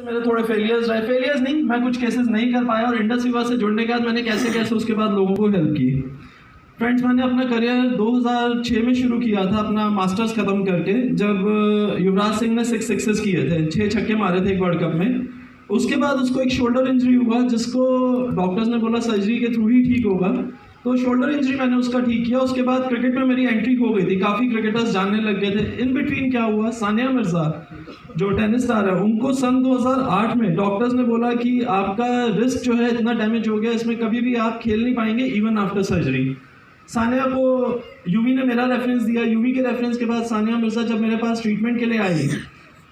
मेरे थोड़े फेलियर्स नहीं, मैं कुछ केसेस नहीं कर पाया, और इंडस विवा से जुड़ने के बाद मैंने कैसे कैसे उसके बाद लोगों को हेल्प की। फ्रेंड्स, मैंने अपना करियर 2006 में शुरू किया था, अपना मास्टर्स खत्म करके, जब युवराज सिंह ने 6 सिक्सेस किए थे, 6 छक्के मारे थे एक वर्ल्ड कप में। उसके बाद उसको एक शोल्डर इंजरी हुआ, जिसको डॉक्टर्स ने बोला सर्जरी के थ्रू ही ठीक होगा, तो शोल्डर इंजरी मैंने उसका ठीक किया। उसके बाद क्रिकेट में मेरी एंट्री हो गई थी, काफ़ी क्रिकेटर्स जानने लग गए थे। इन बिटवीन क्या हुआ, सानिया मिर्जा जो टेनिस स्टार है, उनको सन 2008 में डॉक्टर्स ने बोला कि आपका रिस्क जो है इतना डैमेज हो गया, इसमें कभी भी आप खेल नहीं पाएंगे इवन आफ्टर सर्जरी। सानिया को यूवी ने मेरा रेफरेंस दिया, यूवी के रेफरेंस के बाद सानिया मिर्जा जब मेरे पास ट्रीटमेंट के लिए आई,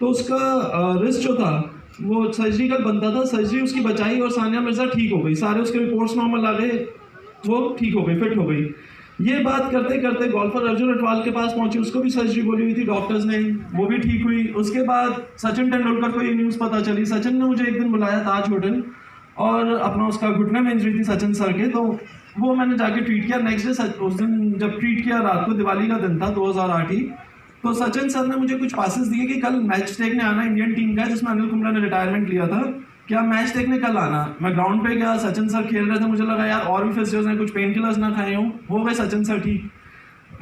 तो उसका रिस्क जो था वो सर्जरी का बनता था, सर्जरी उसकी बचाई और सानिया मिर्जा ठीक हो गई, सारे उसके रिपोर्ट्स नॉर्मल आ गए, वो ठीक हो गई, फिट हो गई। ये बात करते करते गोल्फर अर्जुन अटवाल के पास पहुंची, उसको भी सर्जरी बोली हुई थी डॉक्टर्स ने, वो भी ठीक हुई। उसके बाद सचिन तेंदुलकर को ये न्यूज़ पता चली, सचिन ने मुझे एक दिन बुलाया ताज होटल, और अपना उसका घुटने में इंजरी थी सचिन सर के, तो वो मैंने जाके ट्रीट किया। नेक्स्ट डे उस दिन जब ट्रीट किया, रात को दिवाली का दिन था 2008 ही, तो सचिन सर ने मुझे कुछ पासेस दिए कि कल मैच देखने आना इंडियन टीम का, जिसमें अनिल कुंबले ने रिटायरमेंट लिया था, क्या मैच देखने कल आना। मैं ग्राउंड पे गया, सचिन सर खेल रहे थे, मुझे लगा यार और भी फिजियोज हैं, कुछ पेन किलर्स ना खाए हों, हो गए सचिन सर ठीक,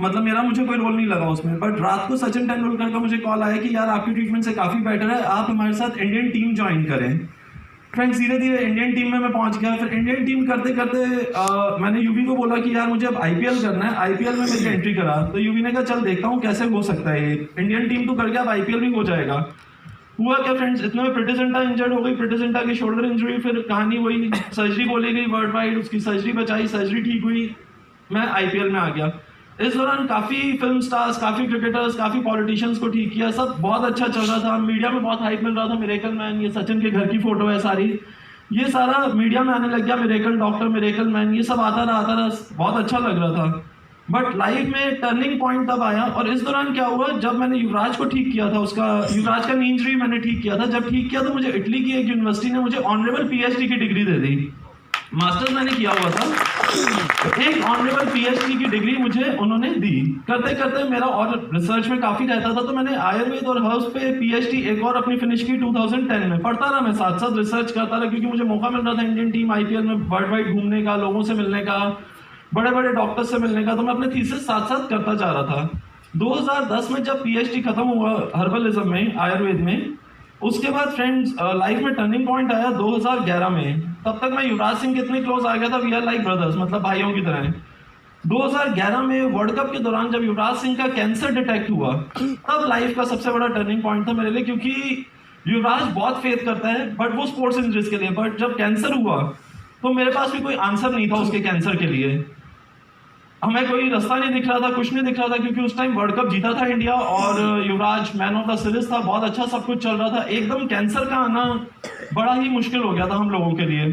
मतलब मेरा मुझे कोई रोल नहीं लगा उसमें। बट रात को सचिन तेंदुलकर का मुझे कॉल आया कि यार आपकी ट्रीटमेंट से काफ़ी बेटर है, आप हमारे साथ इंडियन टीम ज्वाइन करें। फ्रेंड्स, धीरे धीरे इंडियन टीम में मैं पहुंच गया। फिर इंडियन टीम करते करते मैंने यूवी को बोला कि यार मुझे अब आईपीएल करना है, आईपीएल में मेरी एंट्री करा, तो यूवी ने कहा चल देखता हूँ कैसे हो सकता है, ये इंडियन टीम तो कर गया, अब आईपीएल भी हो जाएगा। हुआ क्या फ्रेंड्स, इतने में प्रीति जिंटा इंजर्ड हो गई, प्रीति जिंटा की शोल्डर इंजरी, फिर कहानी वही, सर्जरी बोली गई वर्ल्ड वाइड, उसकी सर्जरी बचाई, सर्जरी ठीक हुई, मैं आईपीएल में आ गया। इस दौरान काफ़ी फिल्म स्टार्स, काफ़ी क्रिकेटर्स, काफ़ी पॉलिटिशियंस को ठीक किया, सब बहुत अच्छा चल रहा था, मीडिया में बहुत हाइप मिल रहा था। मिरेकल मैन, ये सचिन के घर की फोटो है सारी, ये सारा मीडिया में आने लग गया, मिरेकल डॉक्टर, मिरेकल मैन, ये सब आता रहा, बहुत अच्छा लग रहा था। बट लाइफ में टर्निंग पॉइंट तब आया, और इस दौरान क्या हुआ, जब मैंने युवराज को ठीक किया था, उसका युवराज का नी इंजरी मैंने ठीक किया था, जब ठीक किया तो मुझे इटली की एक यूनिवर्सिटी ने मुझे ऑनरेबल पीएचडी की डिग्री दे दी। मास्टर्स मैंने किया हुआ था, एक ऑनरेबल पीएचडी की डिग्री मुझे उन्होंने दी। करते करते मेरा और रिसर्च में काफ़ी रहता था, तो मैंने आयुर्वेद और हर्ब्स पे पीएचडी एक और अपनी फिनिश की 2010 में। पढ़ता रहा मैं, साथ साथ रिसर्च करता रहा, क्योंकि मुझे मौका मिल रहा था इंडियन टीम आईपीएल में वर्ल्ड वाइड घूमने का, लोगों से मिलने का, बड़े बड़े डॉक्टर्स से मिलने का, तो मैं अपने थीसिस साथ साथ करता जा रहा था। 2010 में जब पीएचडी खत्म हुआ हर्बलिज्म में, आयुर्वेद में, उसके बाद फ्रेंड्स लाइफ में टर्निंग पॉइंट आया 2011 में। तब तक मैं युवराज सिंह के इतने क्लोज आ गया था, वी आर लाइक ब्रदर्स, मतलब भाइयों की तरह। 2011 में वर्ल्ड कप के दौरान जब युवराज सिंह का कैंसर डिटेक्ट हुआ, तब लाइफ का सबसे बड़ा टर्निंग पॉइंट था मेरे लिए, क्योंकि युवराज बहुत फेथ करता है बट वो स्पोर्ट्स इंजरीज के लिए, बट जब कैंसर हुआ तो मेरे पास भी कोई आंसर नहीं था उसके कैंसर के लिए, हमें कोई रास्ता नहीं दिख रहा था, कुछ नहीं दिख रहा था, क्योंकि उस टाइम वर्ल्ड कप जीता था इंडिया और युवराज मैन ऑफ द सीरीज था, बहुत अच्छा सब कुछ चल रहा था। एकदम कैंसर का आना बड़ा ही मुश्किल हो गया था हम लोगों के लिए।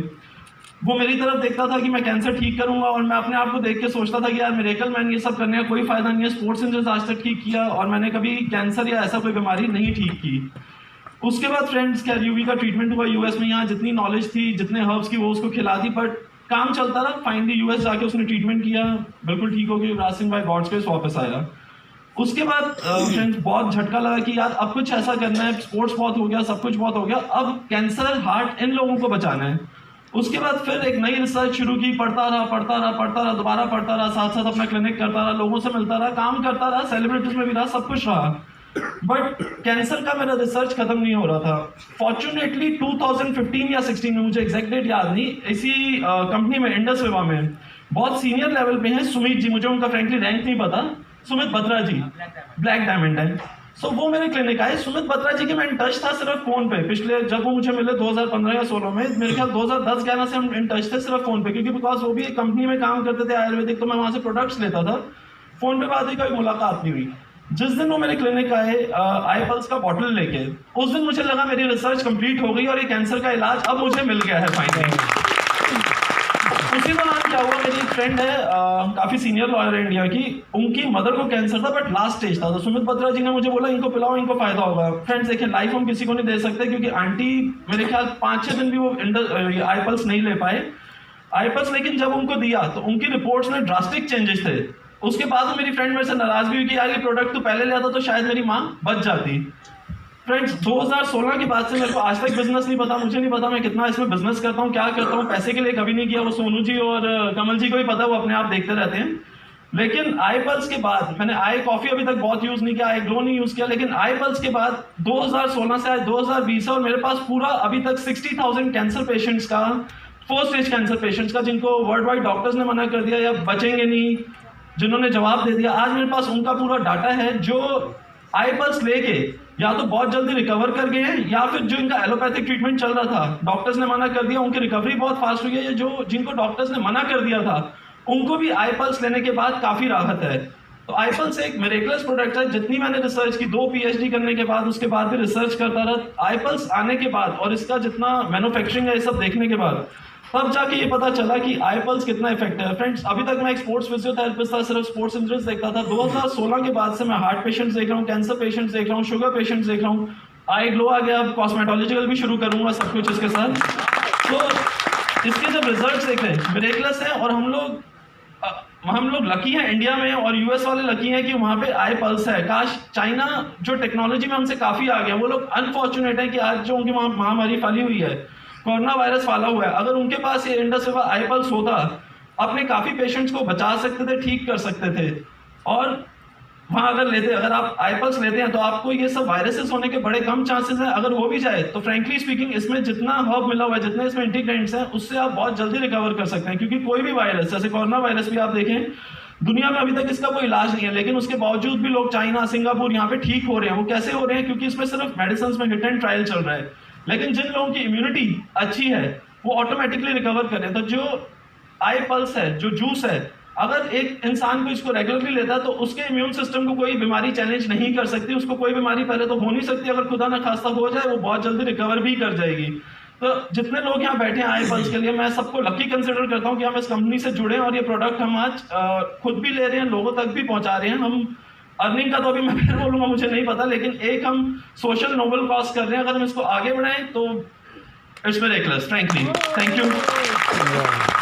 वो मेरी तरफ देखता था कि मैं कैंसर ठीक करूंगा, और मैं अपने आप को देख के सोचता था कि यार मिरेकल मैन, ये सब करने का कोई फायदा नहीं है, स्पोर्ट्स इंजरीज आज तक ठीक किया और मैंने कभी कैंसर या ऐसा कोई बीमारी नहीं ठीक की। उसके बाद फ्रेंड्स क्या यूवी का ट्रीटमेंट हुआ यूएस में, यहाँ जितनी नॉलेज थी, जितने हर्ब्स की, वो उसको खिला दी, बट काम चलता रहा। फाइनली यूएस जाके उसने ट्रीटमेंट किया, बिल्कुल ठीक हो गई, Yuvraj Singh by God's grace वापस आया। उसके बाद फ्रेंड्स बहुत झटका लगा कि यार अब कुछ ऐसा करना है, स्पोर्ट्स बहुत हो गया, सब कुछ बहुत हो गया, अब कैंसर, हार्ट, इन लोगों को बचाना है। उसके बाद फिर एक नई रिसर्च शुरू की, पढ़ता रहा, दोबारा पढ़ता रहा, साथ साथ अपना क्लिनिक करता रहा, लोगों से मिलता रहा, काम करता रहा, सेलिब्रिटीज में भी रहा, सब कुछ रहा, बट कैंसर का मेरा रिसर्च खत्म नहीं हो रहा था। फॉर्चुनेटली 2015 या 16 में, मुझे एग्जैक्ट डेट याद नहीं, इसी कंपनी में, इंडस विवा में बहुत सीनियर लेवल पे हैं सुमित जी, मुझे उनका फ्रेंकली रैंक नहीं पता, सुमित बत्रा जी, ब्लैक डायमंड है। सो वो मेरे क्लिनिक आए, सुमित बत्रा जी के मैं इन टच था सिर्फ फोन पे, पिछले जब वो मुझे मिले 2015 या 16 में, मेरे ख्याल 2010-11 से हम इन टच थे सिर्फ फोन पे, क्योंकि बिकॉज वो भी एक कंपनी में काम करते थे आयुर्वेदिक, तो मैं वहाँ से प्रोडक्ट्स लेता था, फोन पे बात हुई, कोई मुलाकात नहीं हुई। जिस दिन वो मेरे क्लिनिक आए आई पल्स का बॉटल लेके, उस दिन मुझे लगा मेरी रिसर्च कंप्लीट हो गई और ये कैंसर का इलाज अब मुझे मिल गया है फाइनली। उसी दौरान क्या हुआ, मेरी एक फ्रेंड है काफी सीनियर लॉयर है इंडिया की, उनकी मदर को कैंसर था बट लास्ट स्टेज था, तो सुमित बत्रा जी ने मुझे बोला इनको पिलाओ, इनको फायदा होगा। फ्रेंड्स देखिए, लाइफ हम किसी को नहीं दे सकते, क्योंकि आंटी मेरे ख्याल 5-6 दिन भी वो आई पल्स नहीं ले पाए, आई पल्स, लेकिन जब उनको दिया तो उनकी रिपोर्ट्स में ड्रास्टिक चेंजेस थे। उसके बाद मेरी फ्रेंड मेरे से नाराज भी हुई कि यार ये प्रोडक्ट तो पहले लिया था तो शायद मेरी माँ बच जाती। फ्रेंड्स 2016 के बाद से मेरे को आज तक बिजनेस नहीं पता, मुझे नहीं पता मैं कितना इसमें बिजनेस करता हूँ, क्या करता हूँ, पैसे के लिए कभी नहीं किया। वो सोनू जी और कमल जी को ही पता, वो अपने आप देखते रहते हैं। लेकिन आई पल्स के बाद मैंने आई कॉफी अभी तक बहुत यूज नहीं किया, आई ग्लो नहीं यूज किया, लेकिन आई पल्स के बाद 2016 से आज 2020 है और मेरे पास पूरा अभी तक 60,000 कैंसर पेशेंट्स का, 4 स्टेज कैंसर पेशेंट्स का, जिनको वर्ल्ड वाइड डॉक्टर्स ने मना कर दिया या बचेंगे नहीं, जिन्होंने जवाब दे दिया, आज मेरे पास उनका पूरा डाटा है जो आई पल्स लेके या तो बहुत जल्दी रिकवर कर गए हैं, या फिर जो इनका एलोपैथिक ट्रीटमेंट चल रहा था, डॉक्टर्स ने मना कर दिया, उनकी रिकवरी बहुत फास्ट हुई है। जो जिनको डॉक्टर्स ने मना कर दिया था उनको भी आई पल्स लेने के बाद काफी राहत है। तो आई पल्स एक मिरेकलस प्रोडक्ट है। जितनी मैंने रिसर्च की, 2 PhD करने के बाद, उसके बाद भी रिसर्च करता रहा, आई पल्स आने के बाद और इसका जितना मैन्युफैक्चरिंग है ये सब देखने के बाद तब जाके ये पता चला कि आई पल्स कितना इफेक्टिव है। फ्रेंड्स, अभी तक मैं एक स्पोर्ट्स फिजियोथेरेपिस्ट था, सिर्फ स्पोर्ट्स इंजरीज देखता था। 2016 के बाद से मैं हार्ट पेशेंट्स देख रहा हूँ, कैंसर पेशेंट्स देख रहा हूँ, शुगर पेशेंट्स देख रहा हूँ, आई ग्लो आ गया, अब कॉस्मेटोलॉजिकल भी शुरू करूंगा सब कुछ इसके साथ। तो इसके जब रिजल्ट देख रहे हैं मिरेकलस है, और हम लोग लकी हैं इंडिया में, और यूएस वाले लकी हैं कि वहाँ पे आई पल्स है। काश चाइना जो टेक्नोलॉजी में हमसे काफी आ गया, वो लोग अनफॉर्चुनेट है कि आज जो उनकी महामारी फैली हुई है, कोरोना वायरस फैला हुआ है, अगर उनके पास ये इंडस विवा आई पल्स होता, अपने काफी पेशेंट्स को बचा सकते थे, ठीक कर सकते थे। और वहाँ अगर आप आई पल्स लेते हैं तो आपको ये सब वायरसेस होने के बड़े कम चांसेस हैं। अगर हो भी जाए तो फ्रेंकली स्पीकिंग इसमें जितना हर्ब मिला हुआ है, जितने इसमें इंटीग्रेंट्स हैं, उससे आप बहुत जल्दी रिकवर कर सकते हैं। क्योंकि कोई भी वायरस, जैसे कोरोना वायरस भी आप देखें, दुनिया में अभी तक इसका कोई इलाज नहीं है, लेकिन उसके बावजूद भी लोग चाइना, सिंगापुर यहाँ पे ठीक हो रहे हैं। वो कैसे हो रहे हैं? क्योंकि इसमें सिर्फ मेडिसिन में हिट एंड ट्रायल चल रहा है। लेकिन जिन लोगों की इम्यूनिटी अच्छी है वो ऑटोमेटिकली रिकवर कर रहे हैं। तो जो आई पल्स है, जो जूस है, अगर एक इंसान को इसको रेगुलरली लेता है तो उसके इम्यून सिस्टम को कोई बीमारी चैलेंज नहीं कर सकती। उसको कोई बीमारी पहले तो हो नहीं सकती, अगर खुदा ना खास्ता हो जाए वो बहुत जल्दी रिकवर भी कर जाएगी। तो जितने लोग यहाँ बैठे हैं आई पल्स के लिए, मैं सबको लकी कंसिडर करता हूँ कि हम इस कंपनी से जुड़े हैं और ये प्रोडक्ट हम आज खुद भी ले रहे हैं, लोगों तक भी पहुंचा रहे हैं। हम अर्निंग का तो अभी मैं फिर बोलूंगा, मुझे नहीं पता, लेकिन एक हम सोशल नोबल कॉज कर रहे हैं। अगर हम इसको आगे बढ़ाएं तो it's miracles, frankly. Thank you.